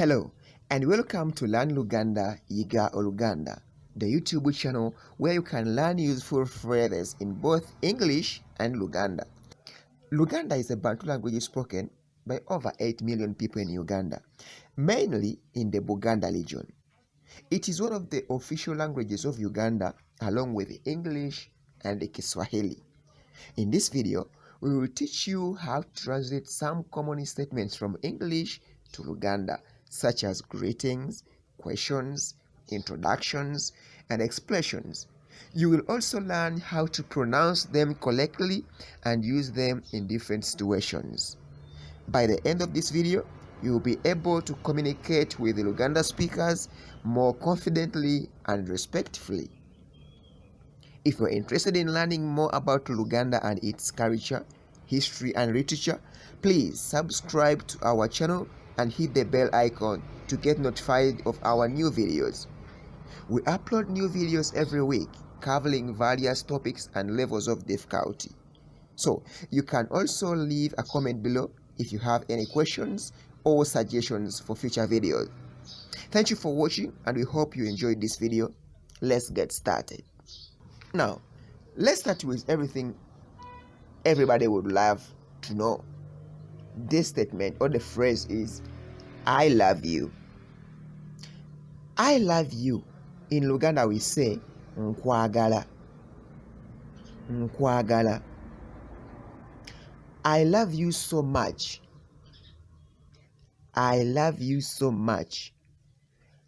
Hello and welcome to Learn Luganda, Yiga Oluganda, the YouTube channel where you can learn useful phrases in both English and Luganda. Luganda is a Bantu language spoken by over 8 million people in Uganda, mainly in the Buganda region. It is one of the official languages of Uganda along with English and Kiswahili. In this video, we will teach you how to translate some common statements from English to Luganda, such as greetings, questions, introductions, and expressions. You will also learn how to pronounce them correctly and use them in different situations. By the end of this video, you will be able to communicate with the Luganda speakers more confidently and respectfully. If you're interested in learning more about Luganda and its culture, history, and literature, please subscribe to our channel and hit the bell icon to get notified of our new videos. We upload new videos every week covering various topics and levels of difficulty. So you can also leave a comment below if you have any questions or suggestions for future videos. Thank you for watching and we hope you enjoyed this video. Let's get started. Now, let's start with everything everybody would love to know. This statement or the phrase is, I love you. I love you. In Luganda we say, nkwagala. Nkwagala. I love you so much. I love you so much.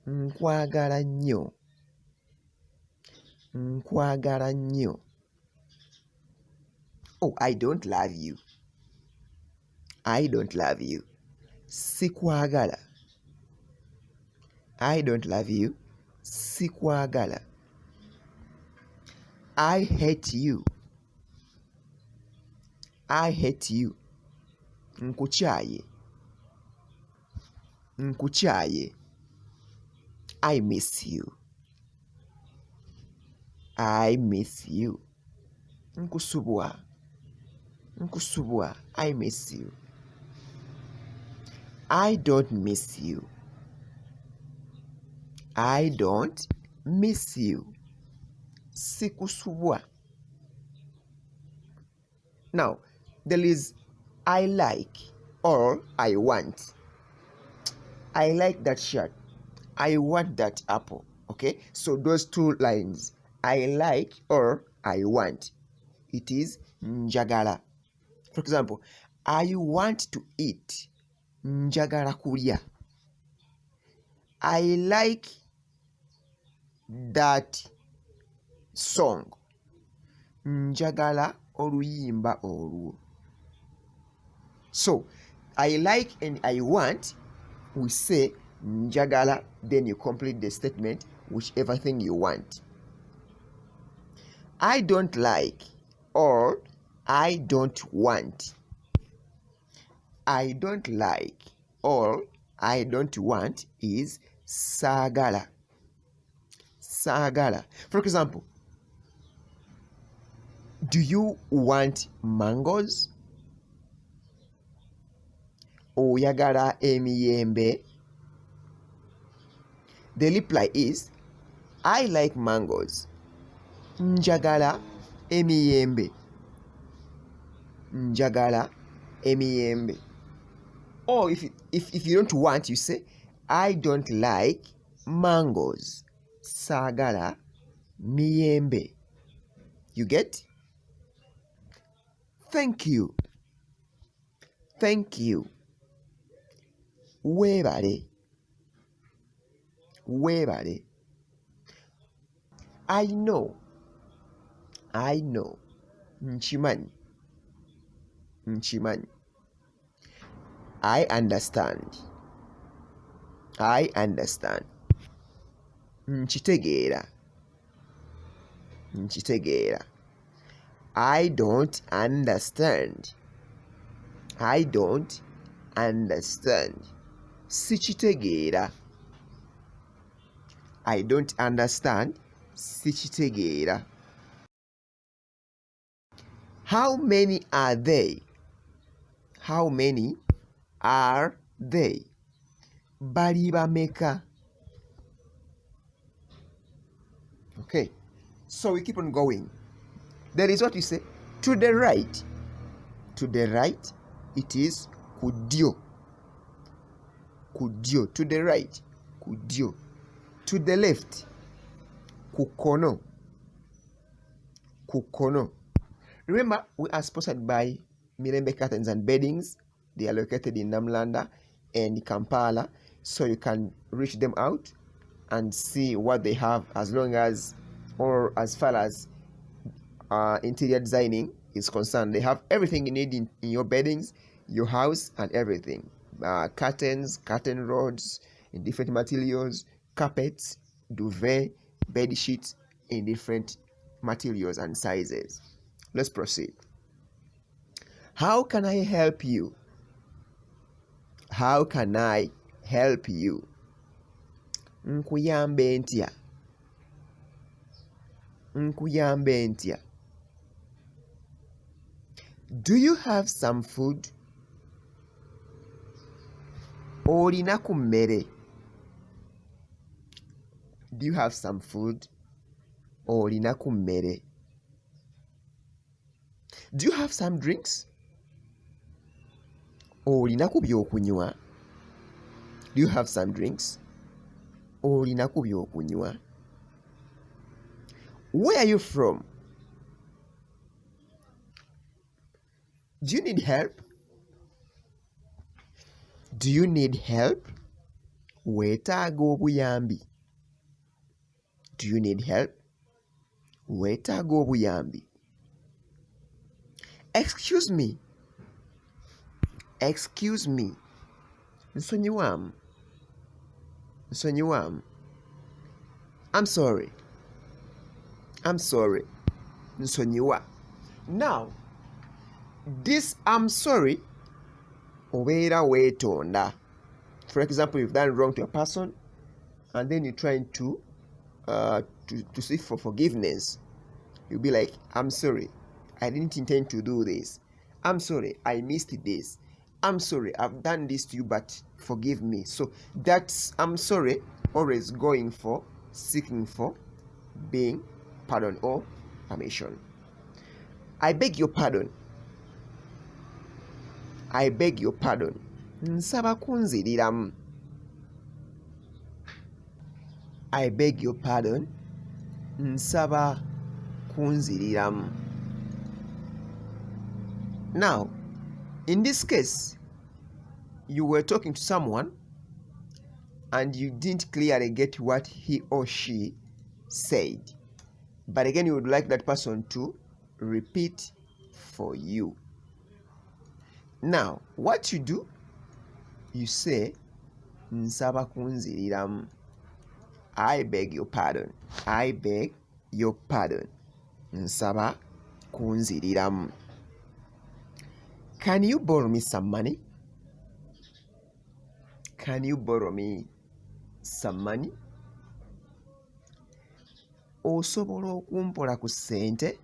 Nkwagala nnyo. Nkwagala nnyo. Oh, I don't love you. I don't love you. Sikwagala. I don't love you. Sikwagala. I hate you. I hate you. Nkuchaye. Nkuchaye. I miss you. I miss you. Nkusubwa. Nkusubwa. I miss you. I don't miss you. I don't miss you. Sikusubwa. Now, there is I like or I want. I like that shirt. I want that apple. Okay? So those two lines, I like or I want. It is njagala. For example, I want to eat. Njagala kulya. I like that song. Njagala oluyimba olwo. So, I like and I want, we say njagala, then you complete the statement, whichever thing you want. I don't like or I don't want. I don't like or I don't want is saagala. Saagala. For example, do you want mangoes? Oyagala emiyembe? The reply is, I like mangoes. Njagala emiyembe. Njagala emiyembe. Or if you don't want, you say, I don't like mangoes. Saagala miyembe. You get? Thank you. Thank you. Weebale. Weebale. I know. I know. Nchimanyi. Nchimanyi. I understand. I understand. Nchitegeera. Nchitegeera. I don't understand. I don't understand. Sichitegeera. I don't understand. Sichitegeera. How many are they? How many are they? bali bameka. Okay, so we keep on going. There is what we say, to the right. To the right, it is kudyo. Kudyo. To the right, kudyo. To the left, kukono. Kukono. Remember, we are sponsored by Mirembe Curtains and Beddings. They are located in Namlanda and Kampala, so you can reach them out and see what they have, as long as, or as far as interior designing is concerned. They have everything you need in your beddings, your house, and everything. Curtains, curtain rods in different materials, carpets, duvet, bed sheets in different materials and sizes. Let's proceed. How can I help you? How can I help you? Nkuyambe ntya. Nkuyambe ntya. Do you have some food? Olina ku mmere. Do you have some food? Olina ku mmere. Do you have some drinks? Olina ku byokunywa. Do you have some drinks? Olina ku byokunywa. Where are you from? Do you need help? Do you need help? Weetaaga obuyambi. Do you need help? Weetaaga obuyambi. Excuse me. Excuse me. Nsonyiwamu. Nsonyiwamu. I'm sorry. I'm sorry. Nsonyiwa. Now, this I'm sorry, obeera weetonda. For example, you've done wrong to a person, and then you're trying to seek for forgiveness. You'll be like, I'm sorry, I didn't intend to do this. I'm sorry, I missed this. I'm sorry, I've done this to you, but forgive me. So that's I'm sorry, always going for, seeking for, being pardon or permission. I beg your pardon. I beg your pardon. Nsaba kunziriramu. I beg your pardon. Nsaba kunziriramu. Now, in this case, you were talking to someone and you didn't clearly get what he or she said. But again, you would like that person to repeat for you. Now, what you do, you say, Nsaba kunziriramu. I beg your pardon. I beg your pardon. Nsaba kunziriramu. Can you borrow me some money? Can you borrow me some money? Osobola okumpola ku ssente?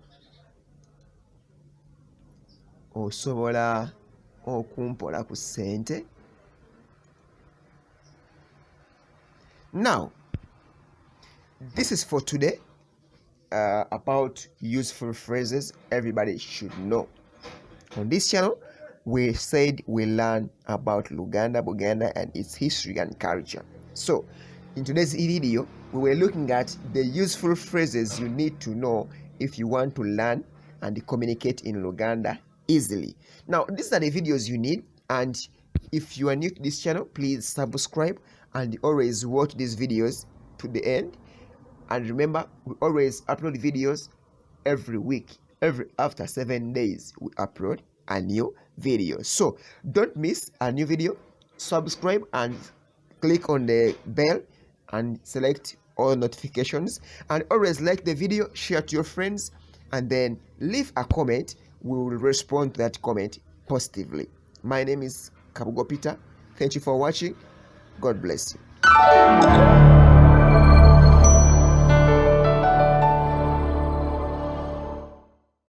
Osobola okumpola ku ssente? Now, this is for today about useful phrases everybody should know. On this channel, we said we learn about Luganda, Buganda, and its history and culture. So, in today's video, we were looking at the useful phrases you need to know if you want to learn and communicate in Luganda easily. Now, these are the videos you need, and if you are new to this channel, please subscribe and always watch these videos to the end. And remember, we always upload videos every week. After 7 days, we upload a new video. So don't miss a new video. Subscribe and click on the bell and select all notifications. And always like the video, share to your friends, and then leave a comment. We will respond to that comment positively. My name is Kabugo Peter. Thank you for watching. God bless you.